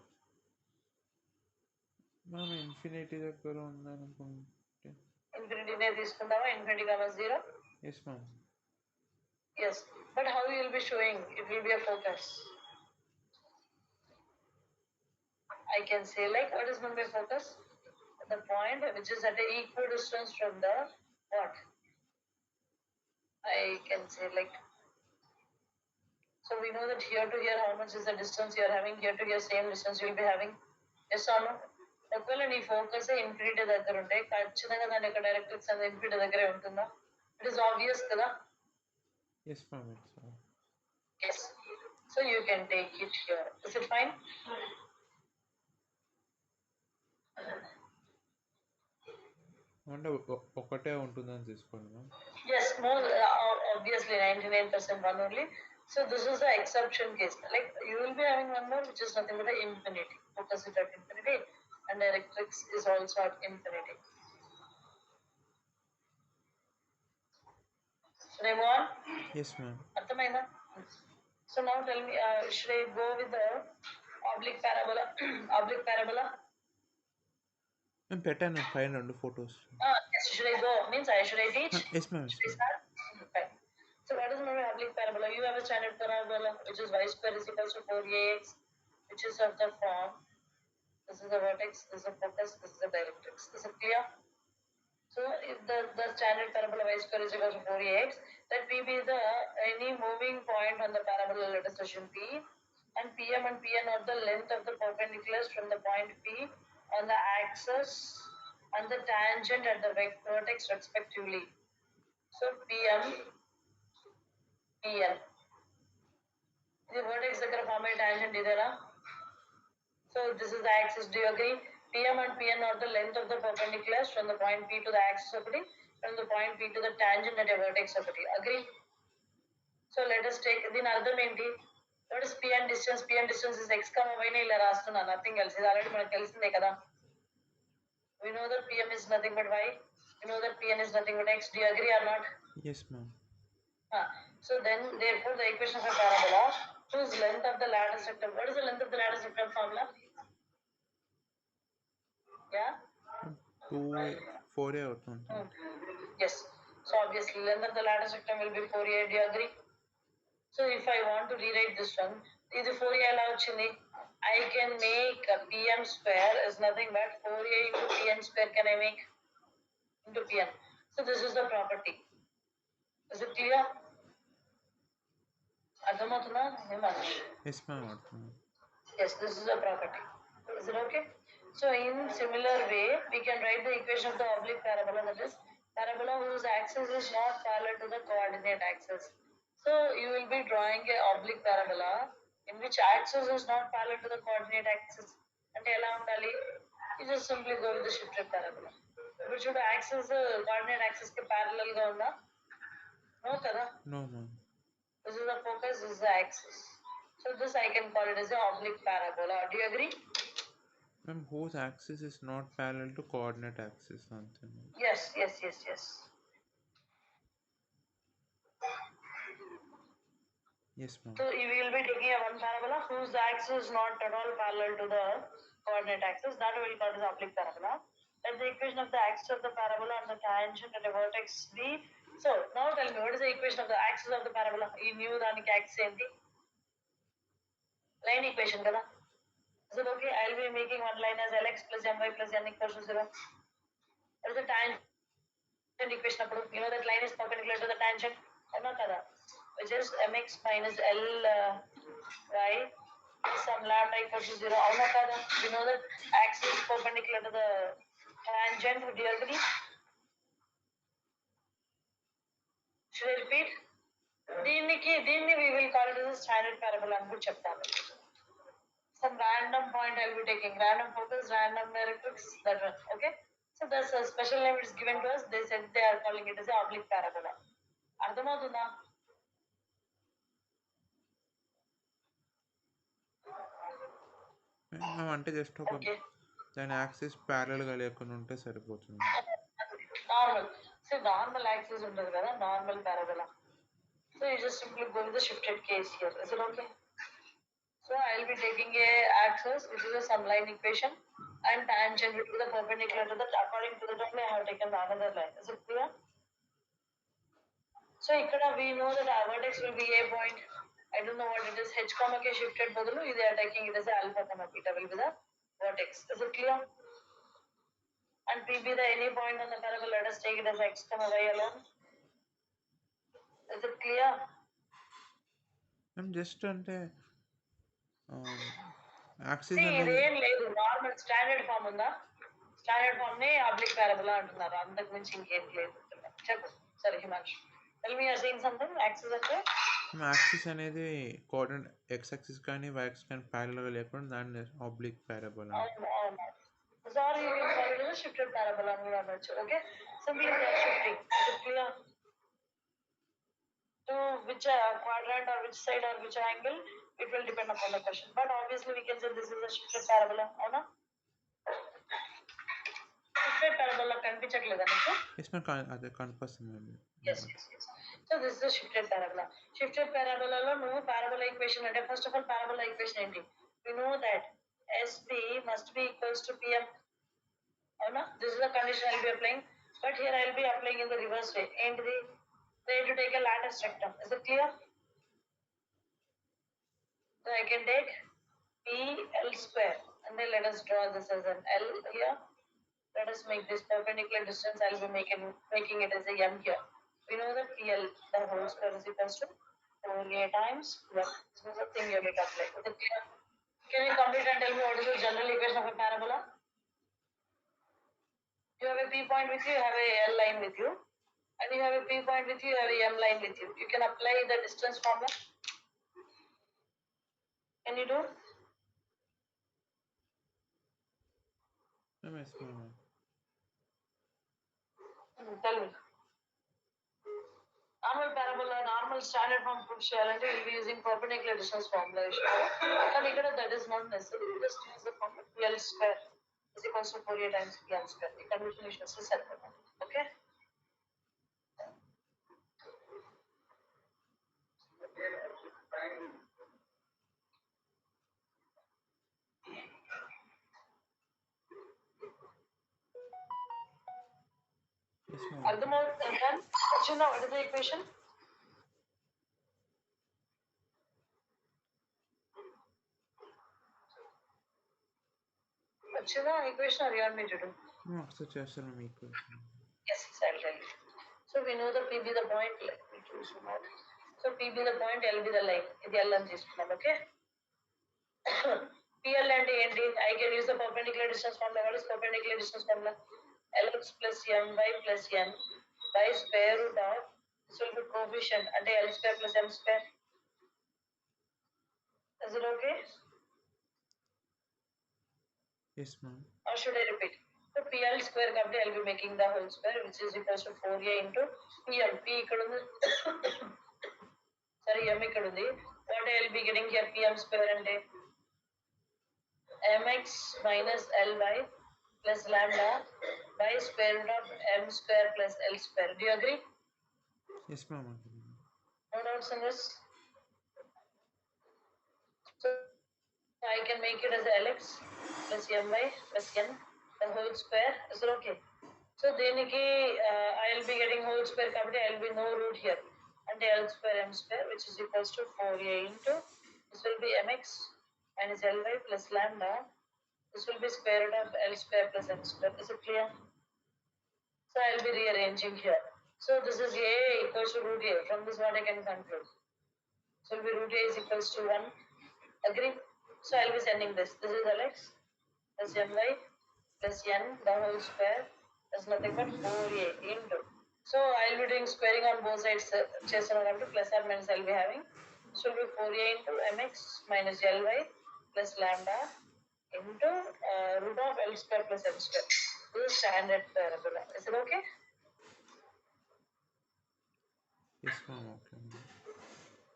మనం infinity దగ్గర ఉందనుకుంటే ఇన్ఫినిటీనే తీసుకుందామా? Infinity comma 0? yes ma'am. Yes, but how you will be showing it will be a focus? I can say like what is meant by focus? The point which is at an equal distance from the what? I can say like, so we know that here to here how much is the distance you are having, here to here same distance you will be having. Yes or no? ఒకవేళ నీ focus infinity దగ్గర ఉంటే ఖచ్చితంగా దాని యొక్క directrix అనేది infinity దగ్గరే ఉంటుందా? ఇట్ ఈస్ ఆబ్వియస్ కదా? yes ma'am. Yes, so you can take it here. Is it fine? అంటే ఒకటే ఉంటుందని తీసుకోండి ma'am. Yes, more obviously 99% one only. So this is the exception case. Like you will be having one more which is nothing but the infinity. Focus it at infinity and directrix is also at infinity. Should I go on? yes ma'am. Arthamaina? So now tell me, should I go with the oblique parabola? Oblique parabola? నేను పెట్టాను పైన రెండు photos. Yes, should I go? Means should I teach? yes ma'am. Should I start? Fine. So what is my oblique parabola? You have a standard parabola which is y square is equals to 4ax, which is of the form. This is the vertex, this is the focus, this is the directrix. Is it clear? So if the standard parabola y square is equals to 4ax, let P be the any moving point on the parabola, let us assume P, and PM and PN are the length of the perpendiculars from the point P on the axis and the tangent at the vertex respectively. So PM, PN. The vertex దగ్గర form a tangent ఇదేనా? So this is the axis. Do you agree? PM and PN are the length of the perpendiculars from the point P to the axis ఒకటి, from the point P to the tangent at a vertex ఒకటి. Agree? So let us take దీని అర్థం ఏంటి? What is PN distance? PN distance is x, y ని ఇలా రాస్తున్నా, nothing else. ఇది already మనకు తెలిసిందే కదా. We know that PM is nothing but y. We know that PN is nothing but x. Do you agree or not? Yes, ma'am. So then, therefore, the equation of a parabola whose length of the lattice rectum. What is the length of the lattice rectum formula? Yeah. 4a అవుతుంది. Yes. So obviously, length of the lattice rectum will be 4a. Do you agree? So if I want to rewrite this one, ఇది 4a ఎలా వచ్చింది? I can make a pm square is nothing but 4a into pn square. Can I make into pn? So this is the property. Is it clear? అర్థమవుతుందా? Yes, ma'am. Yes, this is a property. Is it okay? So in similar way, we can write the equation of the oblique parabola, that is parabola whose axis is not parallel to the coordinate axis. So you will be drawing a oblique parabola in which axis is not parallel to the coordinate axis. And ఎలా ఉండాలి? You just simply go with the shifted parabola. But should axis coordinate axis కి parallel గా ఉందా? No కదా? No, ma'am. This is the focus, this is the axis. So this I can call it as an oblique parabola. Do you agree? Ma'am, whose axis is not parallel to coordinate axis? Yes. Yes, ma'am. So we will be taking a one parabola whose axis is not at all parallel to the coordinate axis. That will be called as oblique parabola. Let the equation of the axis of the parabola and the tangent at a vertex be. So now tell me, what is the equation of the axis of the parabola? You knew దానికి axis ఏంటి? Line equation కదా? Is it okay? I will be making one line as Lx plus My plus N equals to 0. What is the tangent equation అప్పుడు? You know that line is perpendicular to the tangent. అవునా కదా? Which is mx minus Ly some lambda equals to 0. అవునా కదా? You know that axis is perpendicular to the tangent. Do you agree? Should I repeat? దీన్ని we will call it as a standard parabola అని కూడా చెప్తాను. Some random point I will be taking, random focus, random directrix, that one. Okay. So there's a special name is given to us. They said they are calling it as a oblique parabola. అర్థమవుతుందా? అంటే just ఒక దాని axis parallel గా లేకుండా ఉంటే సరిపోతుంది. Normal. So normal axis ఉంటుంది కదా, normal parabola. So you just simply go with the shifted case here. Is it okay? So I will be taking a axis which is a some line equation and tangent which is the perpendicular to that. According to that only I have taken another line. Is it clear? So ikkada we know that our vertex will be a point. I don't know what it is. H comma k shifted badalu they are taking it as alpha comma beta will be the vertex. Is it clear? And P be the any point on the parabola. Let us take it as x comma y alone. Is it clear? I'm just అంటే axis ఇదేం లేదు, normal standard form ఉందా? Standard form ని oblique parabola అంటున్నారు, అంతకు మించి ఇంకేం లేదు. చెప్పు సరే Himansh, tell me you are saying something. Axis అంటే యాక్సిస్ అనేది కోఆర్డినేట్ x యాక్సిస్ కానీ y యాక్సిస్ కానీ ప్యారలల్ గా లేకుండా దాన్ని oblique parabola. Sorry, you can call it as shifted parabola అని కూడా అనొచ్చు. Okay, simply they are shifting. Is it clear? To which quadrant or which side or which angle, it will depend upon the question. But obviously we can say this is a shifted parabola. అవునా? Shifted parabola కనిపించట్లేదా నీకు? yes ma'am, అదే కనిపిస్తుంది. Yes. So this is a shifted parabola. Shifted parabola లో నువ్వు parabola equation అంటే first of all parabola equation ఏంటి? We know that SB must be equals to PM. అవునా? This is the condition I will be applying. But here I will be applying in the reverse way. ఏంటిది? They have to take a lattice rectum. Is it clear? So I can take PL square and then let us draw this as an L here. Let us make this perpendicular distance. I will be making it as a M here. We know that PL, the whole square is equals to 4A times 1. This is the thing you need to apply. Is it clear? Can you complete and tell me what is the general equation of a parabola? You have a P point with you, you have a L line with you. And you have a P point with you, you have a M line with you. You can apply the distance formula. Can you do? Yes, ma'am. Tell me. Normal parabola, normal standard form proof చేయాలంటే we'll be using perpendicular distance formula. కానీ ఇక్కడ that is not necessary. Just use the formula L square is equals to 4a times L square. ఈ condition use చేస్తే సరిపోతుంది. Okay? Yes, ma'am. అర్థమవుతుంది. చిన్న what is the equation? వచ్చిన equation or you want me to do? No, accept చేస్తాను మీ equation. Yes, I'll tell you. So we know the P be the point. Let me choose one. So P be the point, L be the line. ఇది L అని తీసుకున్నాం. Okay? PL అంటే ఏంటి? I can use the perpendicular distance formula. What is perpendicular distance formula? Lx plus My plus n by square root of this will be coefficient అంటే L square plus M square. Is it okay? Yes, ma'am. Or should I repeat? So PL square కాబట్టి I'll be making the whole square which is equals to 4a into PM. P ఇక్కడ ఉంది. Sorry, M ఇక్కడ ఉంది. What I'll be getting here PM square అంటే mx minus ly plus lambda by square root of m square plus l square. Do you agree? Yes, ma'am. No doubts in this? So I can make it as lx plus my plus n the whole square. Is it okay? So దీనికి I'll be getting whole square కాబట్టి I'll be no root here. And L square M square which is equals to 4a into this will be mx minus ly plus lambda. This will be square root of L square plus M square. Is it clear? So I'll be rearranging here. So this is a equals to root a. From this what I can conclude. So will be root a is equals to 1. Agree? So I'll be sending this. This is Alex plus my plus n the whole square is nothing but 4a into. So I'll be doing squaring on both sides. Chesana plus or minus I'll be having. So will be 4a into mx minus ly plus lambda into root of L square plus M square. This is standard parabola. Is it okay? Yes, ma'am. Okay.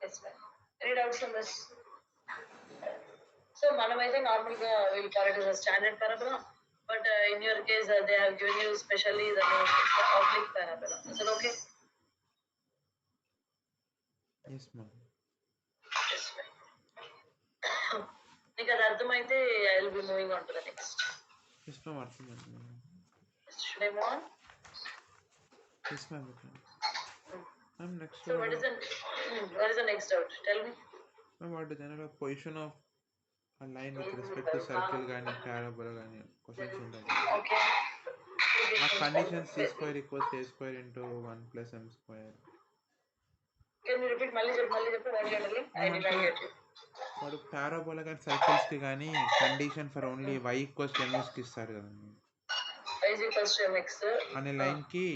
Yes, ma'am. Any doubts on this? So, manamaithe normally we'll call it as a standard parabola. But in your case, they have given you specially the name oblique parabola. Is it okay? Yes, ma'am. Yes, ma'am. నీకు అది అర్థమైతే I will be moving on to the next. Yes, ma'am. అర్థమైంది. Should I move on? Yes, ma'am. Okay. Ma'am, next. So what is the next doubt? Tell me. Ma'am, what is the general position of a line with respect to circle గానీ parabola గానీ questions ఉంటాయి. Okay. ఆ condition c square equals a square into 1 plus m square. Can you repeat? మళ్ళీ చెప్పు what you are telling? I did not get you. వాడు parabola కానీ circles కి కానీ condition for only y equals to mx కి ఇస్తారు కదండి. y is equals to mx అనే లైన్ కి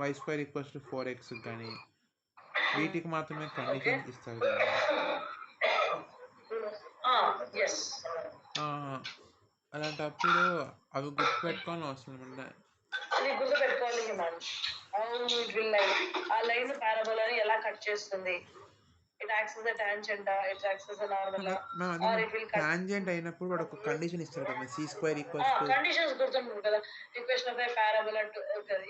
y square equals to 4x కానీ వీటికి మాత్రమే కండిషన్ ఇస్తారు కదా. yes అలాంటప్పుడు అవి గుర్తుపెట్టుకోవాలని అవసరం అంటే అది గుర్తుపెట్టుకోవాలి హిమాంష్. ఇట్ విల్ లైక్ ఆ లైన్ పారాబోలాని ఎలా కట్ చేస్తుంది? It acts as a tangent, it acts as a normal, or it will cut. Tangent అయినప్పుడు వాడు ఒక కండిషన్ ఇస్తాడు కదా, c square equals to conditions గుర్తుంటుంది కదా. Equation of a parabola to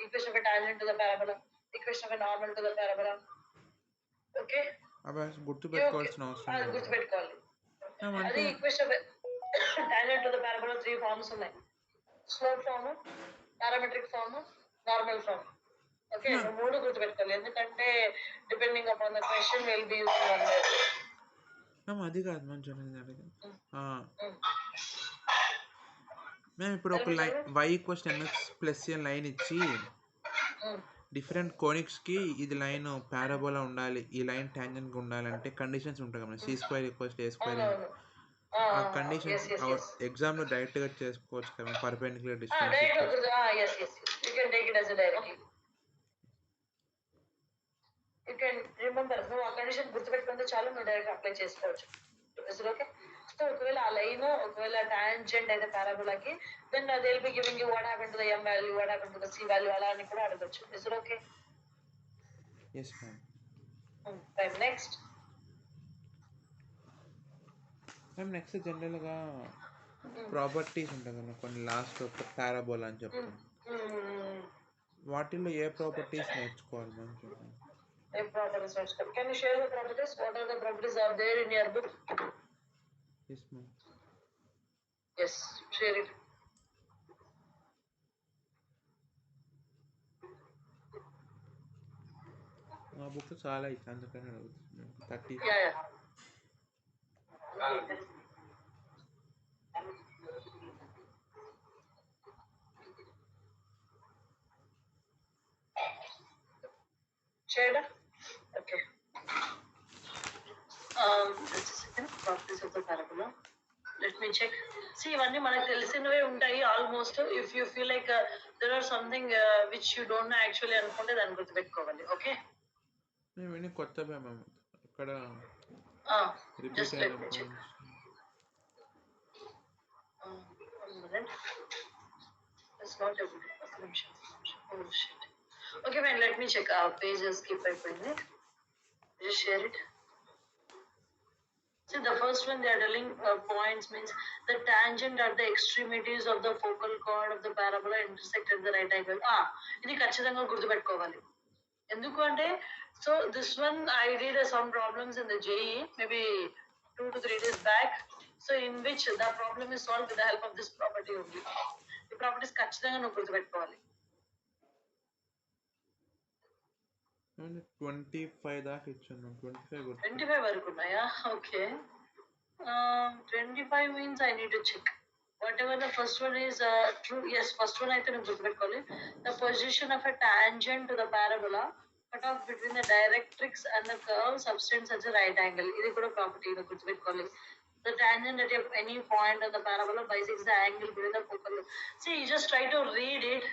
equation of a tangent to the parabola, equation of a normal to the parabola. Okay, అవి గుర్తుపెట్టుకోవాల్సిన అవసరం లేదు. గుర్తుపెట్టుకోవాలి. అంటే అది equation of tangent to the parabola 3 forms ఉన్నాయి. Slope form, parametric form, normal form. Okay, మూడు గుర్తుపెట్టుకోవాలి. ఎందుకంటే depending upon the question will B using one method. అది కాదు మంచి మేము ఇప్పుడు ఒక line y equals to mx plus n line ఇచ్చి డిఫరెంట్ కోనిక్స్ కి ఇది లైన్ పారాబోలా ఉండాలి, ఈ లైన్ టాంజెంట్ గా ఉండాలంటే కండిషన్స్ ఉంటాయి కదా. c square equals to a square. ఆ కండిషన్స్ ఎగ్జామ్ లో డైరెక్ట్ గా చేసుకోవచ్చు కదా, perpendicular distance. You can take it as a directly. You can remember, నువ్వు ఆ కండిషన్ గుర్తుపెట్టుకుంటే చాలు, నువ్వు డైరెక్ట్ అప్లై చేసుకోవచ్చు. Is it okay? సో ఒకవేళ ఆ లైన్ ఒకవేళ టాంజెంట్ అయితే పారాబోలాకి, then they will be giving you what happen to the m value, what happen to the c value, అలా అని కూడా అడగొచ్చు. Is it okay? Yes ma'am. Right, next. Ma'am next జనరల్గా ప్రాపర్టీస్ ఉంటాయి కదా కొన్ని, లాస్ట్ ఒక పారాబోలా అని చెప్తాం. వాటిల్లో ఏ ప్రాపర్టీస్ నేర్చుకోవాలి మ్యామ్ చెప్పండి. ఏ ప్రాపర్టీస్ నేర్చుకోవాలి? Can you share the properties? What are the properties are there in your book? Yes ma'am. Yes, share it. మా బుక్ చాలా ఇచ్చి అందుకని అడుగుతున్నాను. 30. Shared? Okay. Just a second. Properties of the parabola. Let me check. See, ఇవన్నీ మనకు తెలిసినవే ఉంటాయి almost. If you feel like there or something which you don't know actually అనుకుంటే దాన్ని గుర్తుపెట్టుకోవాలి. ఓకే, ఇవన్నీ కొత్తవే మ్యామ్. ఇక్కడ జస్ట్ రిపీట్ లెట్ మీ అయిన check. It's not a good assumption. Oh shit. Okay, fine. Let me check. Page is skip అయిపోయింది. Just share it. See, the first one they are telling points means the tangent at the extremities of the focal chord of the parabola intersect at the right angle. ఇది ఖచ్చితంగా గుర్తుపెట్టుకోవాలి. ఎందుకు అంటే, so this one I did some problems in the JEE maybe 2 to 3 days back. So in which the problem is solved with the help of this property only. ఈ properties ఖచ్చితంగా నువ్వు గుర్తుపెట్టుకోవాలి. 25 దాకా ఇచ్చాను. 25 వరకు ఉన్నాయా? Okay. 25 means I need to check. Whatever the first one is true, yes, first one అయితే నువ్వు గుర్తుపెట్టుకోవాలి. The position of a tangent to the parabola cut off between the directrix and the curve subtends such a right angle. ఇది కూడా property నువ్వు గుర్తుపెట్టుకోవాలి. The tangent at any point on the parabola bisects the angle between the focal. See, you just try to read it,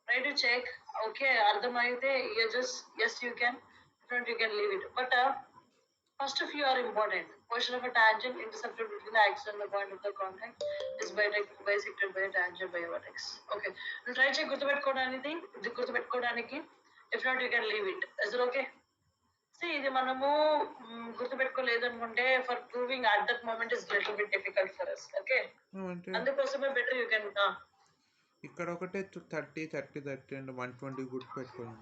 try to check. Okay, అర్థమైతే you just, yes you can, if not you can leave it. But first few are important. Position of a tangent intercepted between the axis and the point of the contact is bisected by a tangent by a vertex. Okay, నువ్వు try చేయి గుర్తుపెట్టుకోవడానికి. If not you can leave it. Is it okay? See, ఇది మనము గుర్తుపెట్టుకోలేదు అనుకుంటే for proving at that moment is little bit difficult for us. Okay, అందుకోసమే better you can. ఇక్కడ ఒకటే 30 30 30 అండ్ 120 గుర్తుపెట్టుకోవాలి.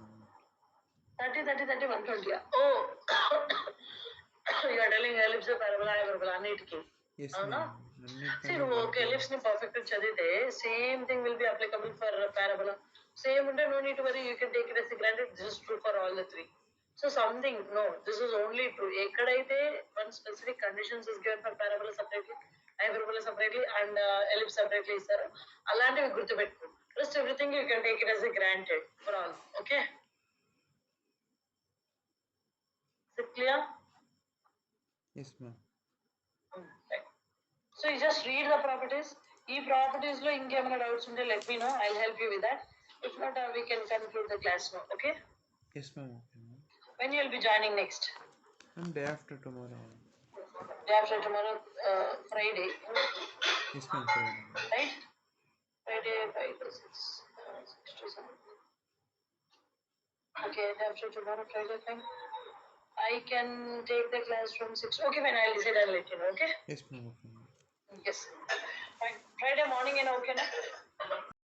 30 30 30 120. Oh, you are telling ellipse, parabola, hyperbola అన్నిటికి. అవునా? See, నువ్వు ఒక ఎలిప్స్ ని పర్ఫెక్ట్ చదివితే same thing will be applicable for parabola. Same ఉంటే no need to worry, you can take it as granted. This is true for all the three. So something, no, this is only true ఎక్కడైతే one specific conditions is given for parabola separately, hyperbola separately and ellipse separately ఇస్తారు, అలాంటివి గుర్తుపెట్టుకో. Rest everything you can take it as a granted for all. Okay, is it clear? Yes ma'am. Right. So you just read the properties. ఈ properties లో ఇంకేమైనా doubts ఉంటే let me know, I'll help you with that. If not, we can conclude the class now. Okay? Yes ma'am. Okay ma'am. When you will be joining next? Day after tomorrow. Day after tomorrow, Friday. Yes ma'am, Friday. Right? Friday 5 to 6. 6 to 7. Okay, day after tomorrow, Friday, fine. I can take the class from 6. Okay, fine, I'll decide and let you know. Okay? Yes ma'am. Okay. Yes. Fine. Friday morning and okay na?